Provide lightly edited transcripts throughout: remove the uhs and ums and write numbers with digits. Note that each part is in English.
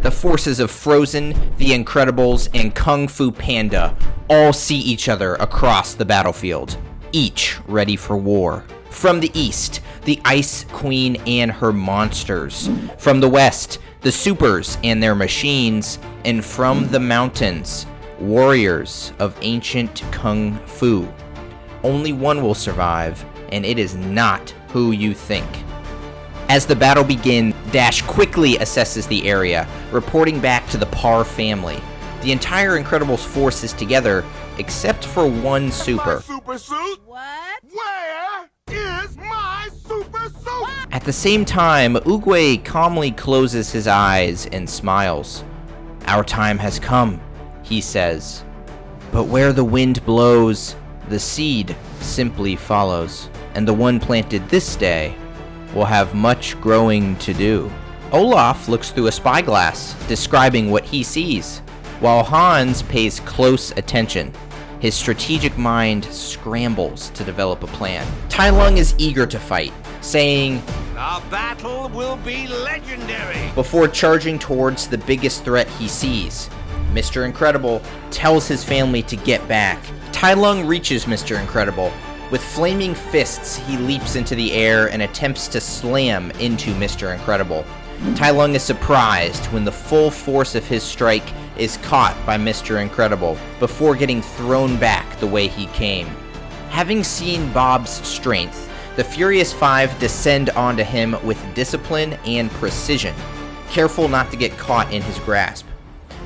The forces of Frozen, The Incredibles, and Kung Fu Panda all see each other across the battlefield, each ready for war. From the east, the Ice Queen and her monsters. From the west, the Supers and their machines. And from the mountains, warriors of ancient Kung Fu. Only one will survive, and it is not who you think. As the battle begins, Dash quickly assesses the area, reporting back to the Parr family. The entire Incredibles force is together, except for one super. My super suit? What? Where is my super suit? At the same time, Oogway calmly closes his eyes and smiles. "Our time has come," he says. "But where the wind blows, the seed simply follows, and the one planted this day will have much growing to do." Olaf looks through a spyglass, describing what he sees, while Hans pays close attention. His strategic mind scrambles to develop a plan. Tai Lung is eager to fight, saying, "The battle will be legendary!" before charging towards the biggest threat he sees. Mr. Incredible tells his family to get back. Tai Lung reaches Mr. Incredible. With flaming fists, he leaps into the air and attempts to slam into Mr. Incredible. Tai Lung is surprised when the full force of his strike is caught by Mr. Incredible, before getting thrown back the way he came. Having seen Bob's strength, the Furious Five descend onto him with discipline and precision, careful not to get caught in his grasp.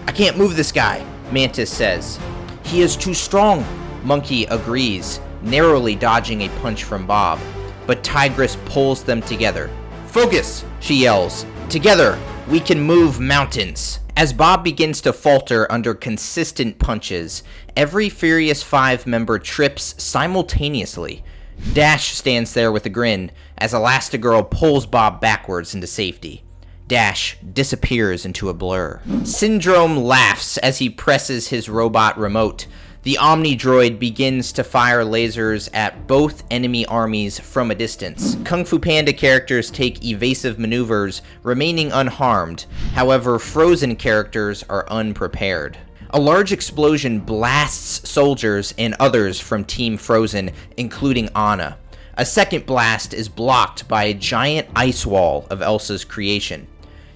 "I can't move this guy," Mantis says. "He is too strong," Monkey agrees, narrowly dodging a punch from Bob, but Tigress pulls them together. "Focus," she yells. "Together, we can move mountains." As Bob begins to falter under consistent punches, every Furious Five member trips simultaneously. Dash stands there with a grin as Elastigirl pulls Bob backwards into safety. Dash disappears into a blur. Syndrome laughs as he presses his robot remote. The Omni Droid begins to fire lasers at both enemy armies from a distance. Kung Fu Panda characters take evasive maneuvers, remaining unharmed. However, Frozen characters are unprepared. A large explosion blasts soldiers and others from Team Frozen, including Anna. A second blast is blocked by a giant ice wall of Elsa's creation.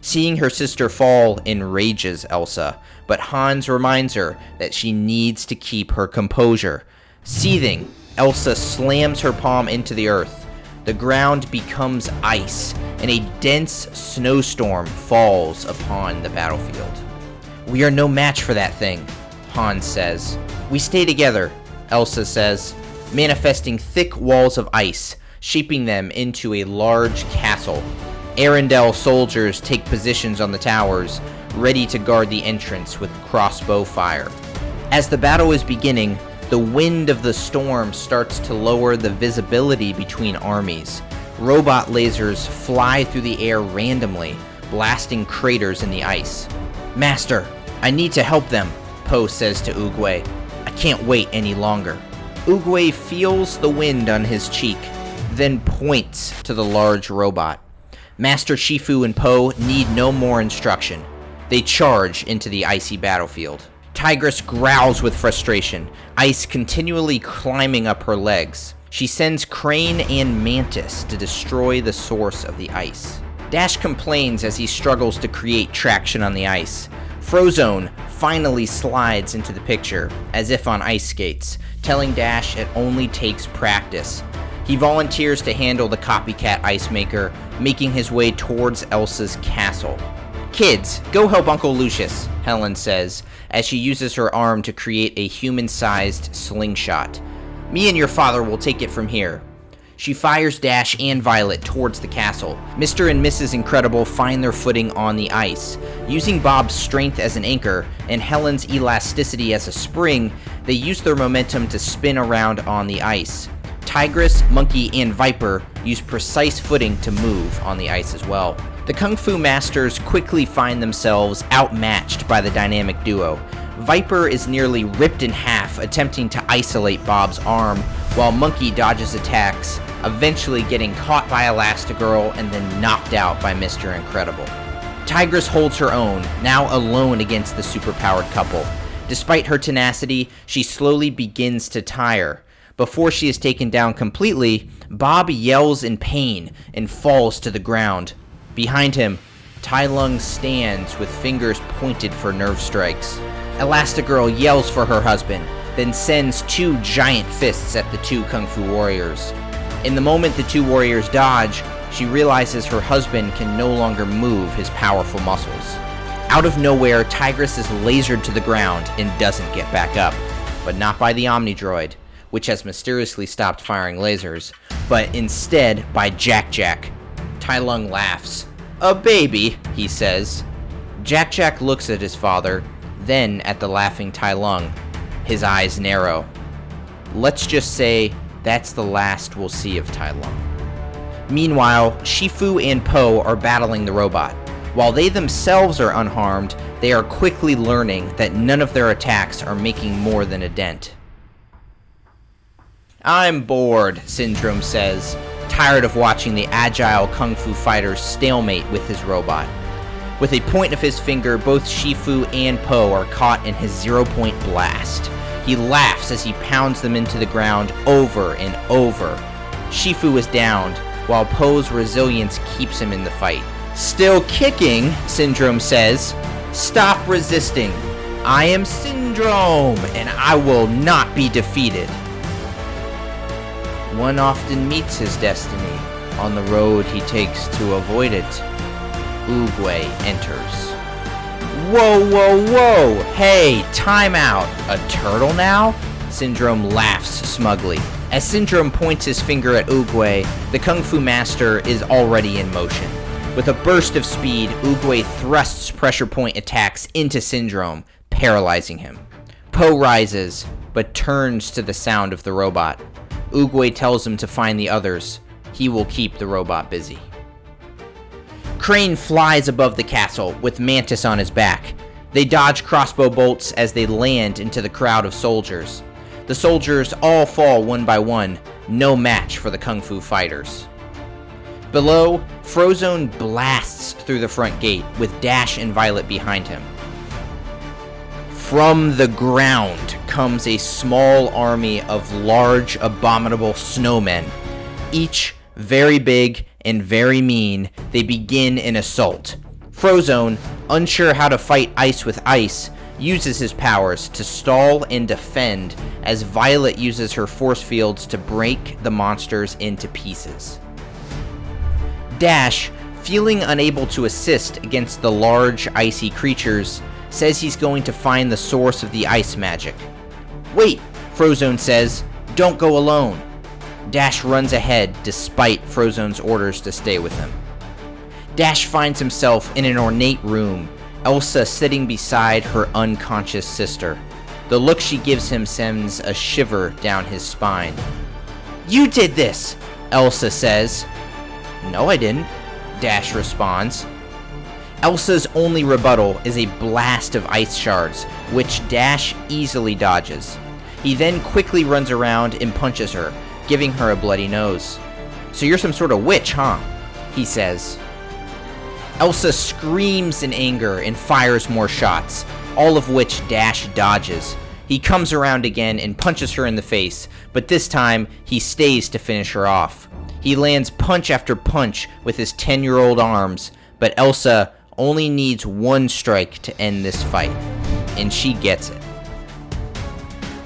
Seeing her sister fall enrages Elsa, but Hans reminds her that she needs to keep her composure. Seething, Elsa slams her palm into the earth. The ground becomes ice, and a dense snowstorm falls upon the battlefield. "We are no match for that thing," Hans says. "We stay together," Elsa says, manifesting thick walls of ice, shaping them into a large castle. Arendelle soldiers take positions on the towers, ready to guard the entrance with crossbow fire. As the battle is beginning, the wind of the storm starts to lower the visibility between armies. Robot lasers fly through the air randomly, blasting craters in the ice. "Master, I need to help them," Poe says to Oogway. "I can't wait any longer." Oogway feels the wind on his cheek, then points to the large robot. Master Shifu and Poe need no more instruction. They charge into the icy battlefield. Tigress growls with frustration, ice continually climbing up her legs. She sends Crane and Mantis to destroy the source of the ice. Dash complains as he struggles to create traction on the ice. Frozone finally slides into the picture, as if on ice skates, telling Dash it only takes practice. He volunteers to handle the copycat ice maker, making his way towards Elsa's castle. "Kids, go help Uncle Lucius," Helen says, as she uses her arm to create a human-sized slingshot. "Me and your father will take it from here." She fires Dash and Violet towards the castle. Mr. and Mrs. Incredible find their footing on the ice. Using Bob's strength as an anchor and Helen's elasticity as a spring, they use their momentum to spin around on the ice. Tigress, Monkey, and Viper use precise footing to move on the ice as well. The Kung Fu Masters quickly find themselves outmatched by the dynamic duo. Viper is nearly ripped in half, attempting to isolate Bob's arm, while Monkey dodges attacks, eventually getting caught by Elastigirl and then knocked out by Mr. Incredible. Tigress holds her own, now alone against the superpowered couple. Despite her tenacity, she slowly begins to tire. Before she is taken down completely, Bob yells in pain and falls to the ground. Behind him, Tai Lung stands with fingers pointed for nerve strikes. Elastigirl yells for her husband, then sends 2 giant fists at the 2 Kung Fu warriors. In the moment the 2 warriors dodge, she realizes her husband can no longer move his powerful muscles. Out of nowhere, Tigress is lasered to the ground and doesn't get back up, but not by the Omnidroid, which has mysteriously stopped firing lasers, but instead by Jack-Jack. Tai Lung laughs. "A baby," he says. Jack-Jack looks at his father, then at the laughing Tai Lung. His eyes narrow. Let's just say that's the last we'll see of Tai Lung. Meanwhile, Shifu and Po are battling the robot. While they themselves are unharmed, they are quickly learning that none of their attacks are making more than a dent. "I'm bored," Syndrome says, tired of watching the agile Kung Fu fighter stalemate with his robot. With a point of his finger, both Shifu and Po are caught in his 0-point blast. He laughs as he pounds them into the ground over and over. Shifu is downed, while Po's resilience keeps him in the fight. "Still kicking," Syndrome says. "Stop resisting. I am Syndrome, and I will not be defeated." One often meets his destiny on the road he takes to avoid it. Oogway enters. "Whoa, whoa, whoa! Hey, time out! A turtle now?" Syndrome laughs smugly. As Syndrome points his finger at Oogway, the Kung Fu master is already in motion. With a burst of speed, Oogway thrusts pressure point attacks into Syndrome, paralyzing him. Po rises, but turns to the sound of the robot. Oogway tells him to find the others. He will keep the robot busy. Crane flies above the castle, with Mantis on his back. They dodge crossbow bolts as they land into the crowd of soldiers. The soldiers all fall one by one, no match for the Kung Fu fighters. Below, Frozone blasts through the front gate, with Dash and Violet behind him. From the ground comes a small army of large, abominable snowmen. Each very big and very mean, they begin an assault. Frozone, unsure how to fight ice with ice, uses his powers to stall and defend as Violet uses her force fields to break the monsters into pieces. Dash, feeling unable to assist against the large, icy creatures, says he's going to find the source of the ice magic. "Wait," Frozone says, "don't go alone." Dash runs ahead despite Frozone's orders to stay with him. Dash finds himself in an ornate room, Elsa sitting beside her unconscious sister. The look she gives him sends a shiver down his spine. "You did this," Elsa says. "No, I didn't," Dash responds. Elsa's only rebuttal is a blast of ice shards, which Dash easily dodges. He then quickly runs around and punches her, giving her a bloody nose. "So you're some sort of witch, huh?" he says. Elsa screams in anger and fires more shots, all of which Dash dodges. He comes around again and punches her in the face, but this time he stays to finish her off. He lands punch after punch with his 10-year-old arms, but Elsa only needs one strike to end this fight, and she gets it.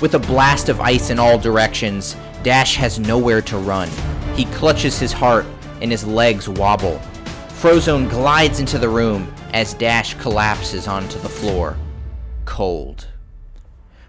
With a blast of ice in all directions, Dash has nowhere to run. He clutches his heart and his legs wobble. Frozone glides into the room as Dash collapses onto the floor, cold.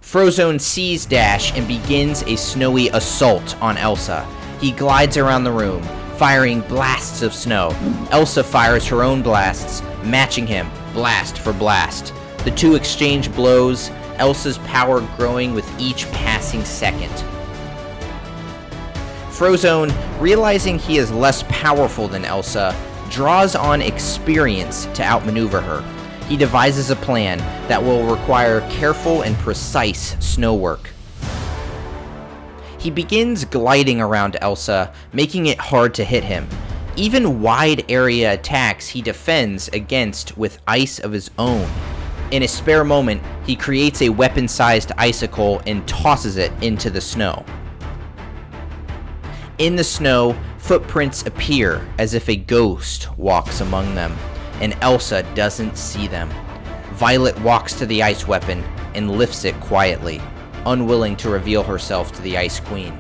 Frozone sees Dash and begins a snowy assault on Elsa. He glides around the room, firing blasts of snow. Elsa fires her own blasts, matching him, blast for blast. The two exchange blows, Elsa's power growing with each passing second. Frozone, realizing he is less powerful than Elsa, draws on experience to outmaneuver her. He devises a plan that will require careful and precise snow work. He begins gliding around Elsa, making it hard to hit him. Even wide area attacks he defends against with ice of his own. In a spare moment, he creates a weapon-sized icicle and tosses it into the snow. In the snow, footprints appear as if a ghost walks among them, and Elsa doesn't see them. Violet walks to the ice weapon and lifts it quietly, unwilling to reveal herself to the Ice Queen.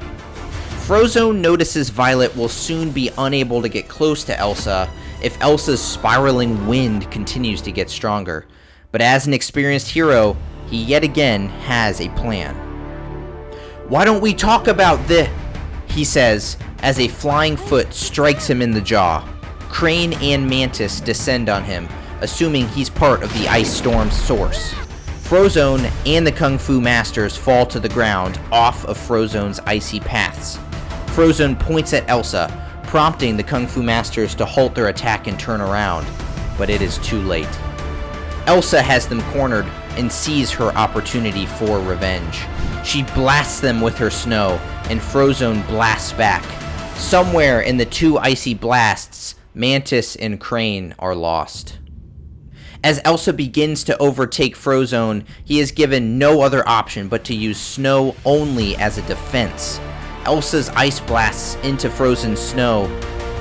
Frozone notices Violet will soon be unable to get close to Elsa if Elsa's spiraling wind continues to get stronger. But as an experienced hero, he yet again has a plan. "Why don't we talk about this?" he says as a flying foot strikes him in the jaw. Crane and Mantis descend on him, assuming he's part of the ice storm's source. Frozone and the Kung Fu Masters fall to the ground off of Frozone's icy paths. Frozone points at Elsa, prompting the Kung Fu Masters to halt their attack and turn around, but it is too late. Elsa has them cornered and sees her opportunity for revenge. She blasts them with her snow, and Frozone blasts back. Somewhere in the two icy blasts, Mantis and Crane are lost. As Elsa begins to overtake Frozone, he is given no other option but to use snow only as a defense. Elsa's ice blasts into frozen snow.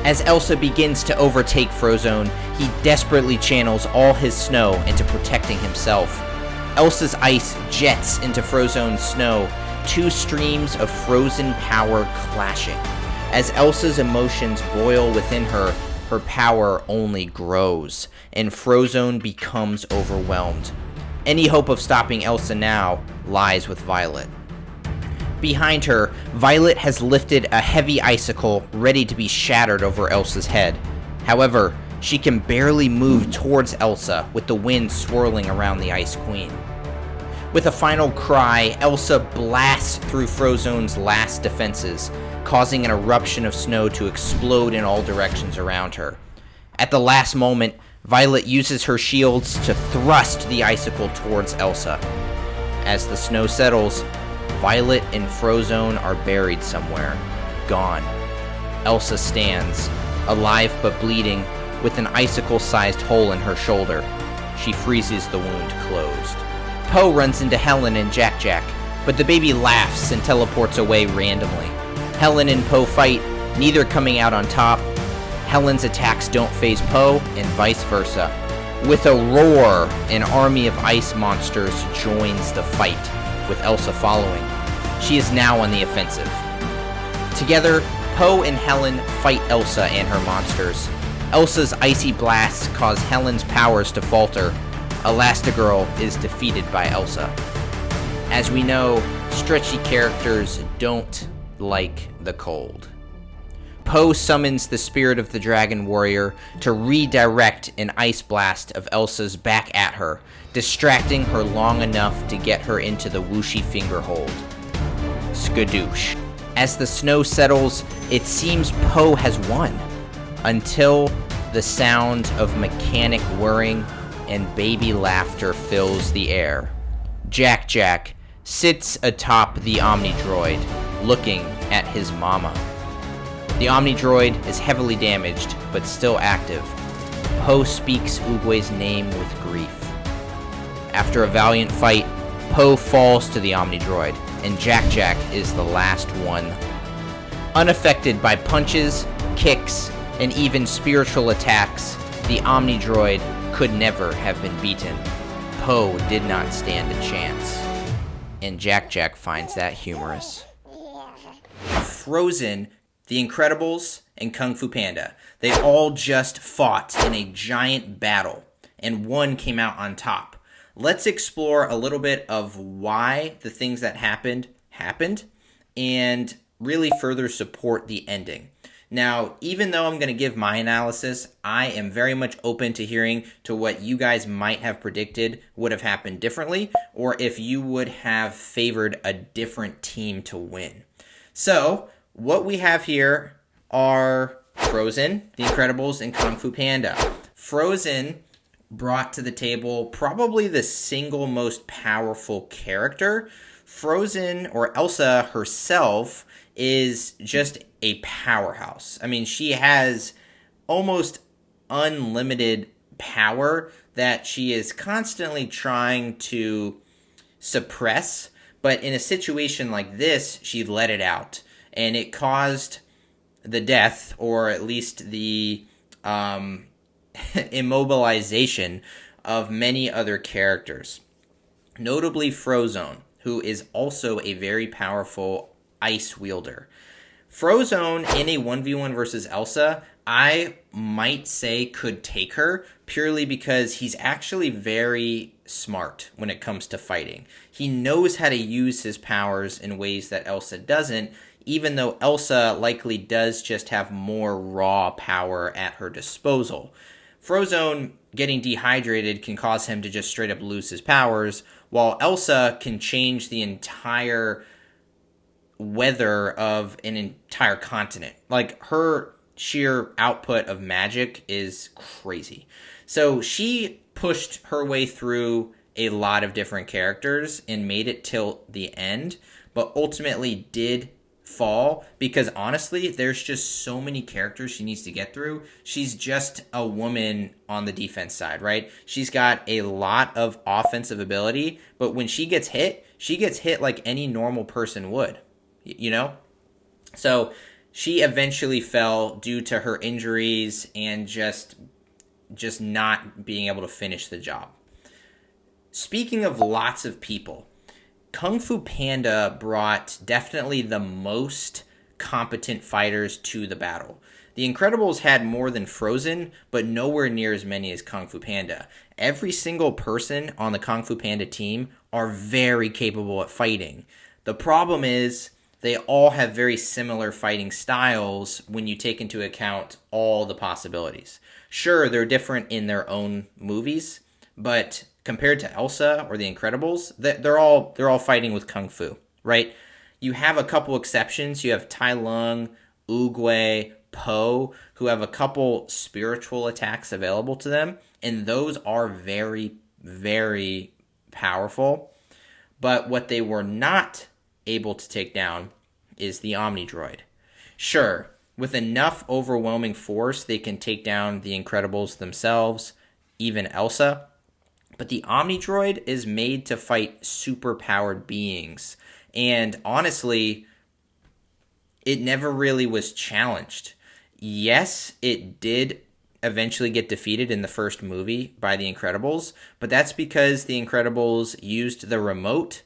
As Elsa begins to overtake Frozone, he desperately channels all his snow into protecting himself. Elsa's ice jets into Frozone's snow, two streams of frozen power clashing. As Elsa's emotions boil within her, her power only grows, and Frozone becomes overwhelmed. Any hope of stopping Elsa now lies with Violet. Behind her, Violet has lifted a heavy icicle ready to be shattered over Elsa's head. However, she can barely move towards Elsa with the wind swirling around the Ice Queen. With a final cry, Elsa blasts through Frozone's last defenses, causing an eruption of snow to explode in all directions around her. At the last moment, Violet uses her shields to thrust the icicle towards Elsa. As the snow settles, Violet and Frozone are buried somewhere, gone. Elsa stands, alive but bleeding, with an icicle-sized hole in her shoulder. She freezes the wound closed. Po runs into Helen and Jack-Jack, but the baby laughs and teleports away randomly. Helen and Po fight, neither coming out on top. Helen's attacks don't faze Po, and vice versa. With a roar, an army of ice monsters joins the fight, with Elsa following. She is now on the offensive. Together, Po and Helen fight Elsa and her monsters. Elsa's icy blasts cause Helen's powers to falter. Elastigirl is defeated by Elsa. As we know, stretchy characters don't like the cold. Po summons the spirit of the Dragon Warrior to redirect an ice blast of Elsa's back at her, distracting her long enough to get her into the whooshy finger hold. Skadoosh. As the snow settles, it seems Po has won, until the sound of mechanic whirring and baby laughter fills the air. Jack-Jack sits atop the Omnidroid, looking at his mama. The Omnidroid is heavily damaged, but still active. Po speaks Oogway's name with grief. After a valiant fight, Po falls to the Omnidroid, and Jack-Jack is the last one. Unaffected by punches, kicks, and even spiritual attacks, the Omnidroid could never have been beaten. Po did not stand a chance. And Jack-Jack finds that humorous. Frozen, The Incredibles, and Kung Fu Panda. They all just fought in a giant battle, and one came out on top. Let's explore a little bit of why the things that happened, and really further support the ending. Now, even though I'm going to give my analysis, I am very much open to hearing to what you guys might have predicted would have happened differently, or if you would have favored a different team to win. So, what we have here are Frozen, The Incredibles, and Kung Fu Panda. Frozen brought to the table probably the single most powerful character. Frozen, or Elsa herself, is just a powerhouse. I mean, she has almost unlimited power that she is constantly trying to suppress, but in a situation like this, she let it out, and it caused the death, or at least the immobilization of many other characters, notably Frozone, who is also a very powerful ice wielder. Frozone in a 1v1 versus Elsa, I might say could take her purely because he's actually very smart when it comes to fighting. He knows how to use his powers in ways that Elsa doesn't, even though Elsa likely does just have more raw power at her disposal. Frozone getting dehydrated can cause him to just straight up lose his powers, while Elsa can change the entire weather of an entire continent. Like, her sheer output of magic is crazy. So she pushed her way through a lot of different characters and made it till the end, but ultimately did fall because honestly, there's just so many characters she needs to get through. She's just a woman on the defense side, right? She's got a lot of offensive ability, but when she gets hit like any normal person would. You know? So she eventually fell due to her injuries and just not being able to finish the job. Speaking of lots of people, Kung Fu Panda brought definitely the most competent fighters to the battle. The Incredibles had more than Frozen, but nowhere near as many as Kung Fu Panda. Every single person on the Kung Fu Panda team are very capable at fighting. The problem is they all have very similar fighting styles when you take into account all the possibilities. Sure, they're different in their own movies, but compared to Elsa or the Incredibles, they're all fighting with Kung Fu, right? You have a couple exceptions. You have Tai Lung, Oogway, Po, who have a couple spiritual attacks available to them, and those are very, very powerful. But what they were not able to take down is the Omnidroid. Sure, with enough overwhelming force, they can take down the Incredibles themselves, even Elsa. But the Omnidroid is made to fight super-powered beings. And honestly, it never really was challenged. Yes, it did eventually get defeated in the first movie by the Incredibles, but that's because the Incredibles used the remote.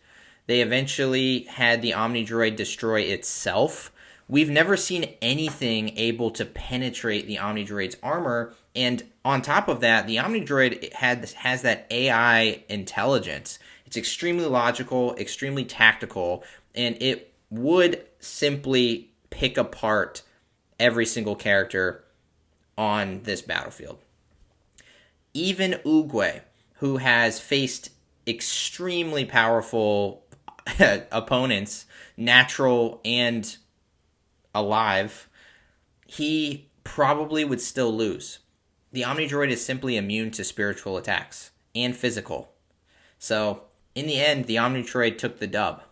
They eventually had the Omnidroid destroy itself. We've never seen anything able to penetrate the Omnidroid's armor, and on top of that, the Omnidroid has that AI intelligence. It's extremely logical, extremely tactical, and it would simply pick apart every single character on this battlefield. Even Oogway, who has faced extremely powerful opponents, natural and alive, he probably would still lose. The Omnidroid is simply immune to spiritual attacks and physical. So, in the end, the Omnidroid took the dub.